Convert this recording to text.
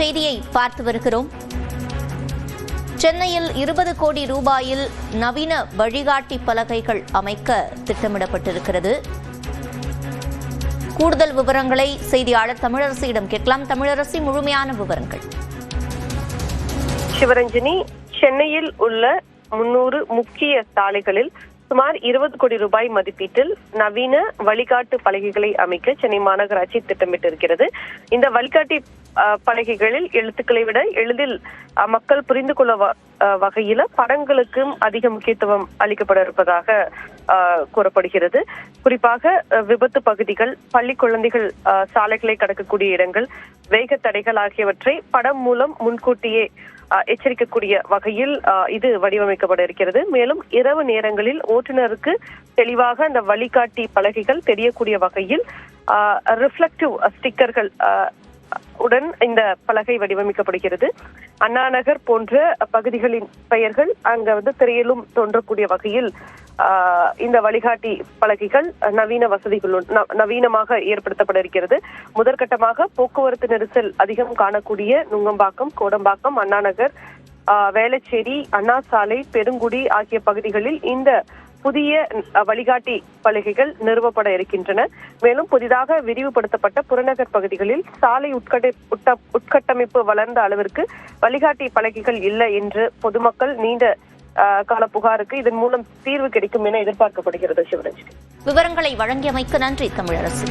செய்தியை பார்த்து வருகிறோம். சென்னையில் 20 கோடி ரூபாயில் நவீன வழிகாட்டி பலகைகள் அமைக்க திட்டமிடப்பட்டிருக்கிறது. கூடுதல் விவரங்களை செய்தியாளர் தமிழரசியிடம் கேட்கலாம். தமிழரசி, முழுமையான விவரங்கள். சிவரஞ்சனி, சென்னையில் உள்ள 300 முக்கிய சாலைகளில் சுமார் 20 கோடி ரூபாய் மதிப்பீட்டில் நவீன வழிகாட்டு பலகைகளை அமைக்க சென்னை மாநகராட்சி திட்டமிட்டிருக்கிறது. இந்த வழிகாட்டி பலகைகளில் எழுத்துக்களை விட எளிதில் மக்கள் புரிந்து கொள்ள வகையில படங்களுக்கும் அதிக முக்கியத்துவம் அளிக்கப்பட இருப்பதாக கூறப்படுகிறது. குறிப்பாக விபத்து பகுதிகள், பள்ளி குழந்தைகள் சாலைகளை கடக்கக்கூடிய இடங்கள், வேக தடைகள் ஆகியவற்றை படம் மூலம் முன்கூட்டியே எச்சரிக்கக்கூடிய வகையில் இது வடிவமைக்கப்பட இருக்கிறது. மேலும் இரவு நேரங்களில் ஓட்டுநருக்கு தெளிவாக அந்த வழிகாட்டி பலகைகள் தெரியக்கூடிய வகையில் ரிஃப்ளெக்டிவ் ஸ்டிக்கர்கள் உடன் இந்த பலகை வடிவமைக்கப்படுகிறது. அண்ணா நகர் போன்ற பகுதிகளின் பெயர்கள் அங்க திரையிலும் தோன்றக்கூடிய வகையில் இந்த வழிகாட்டி பலகைகள் நவீன வசதிகளுடன் நவீனமாக ஏற்படுத்தப்பட இருக்கிறது. முதற்கட்டமாக போக்குவரத்து நெரிசல் அதிகம் காணக்கூடிய நுங்கம்பாக்கம், கோடம்பாக்கம், அண்ணா நகர், வேளச்சேரி, அண்ணா சாலை, பெருங்குடி ஆகிய பகுதிகளில் இந்த புதிய வழிகாட்டி பலகைகள் நிறுவப்பட இருக்கின்றன. மேலும் புதிதாக விரிவுபடுத்தப்பட்ட புறநகர் பகுதிகளில் சாலை உட்கட்டமைப்பு வளர்ந்த அளவிற்கு வழிகாட்டி பலகைகள் இல்லை என்று பொதுமக்கள் நீண்ட கால புகாருக்கு இதன் மூலம் தீர்வு கிடைக்கும் என எதிர்பார்க்கப்படுகிறது. சிவரஞ்சனி, விவரங்களை வழங்கியமைக்கு நன்றி தமிழரசி.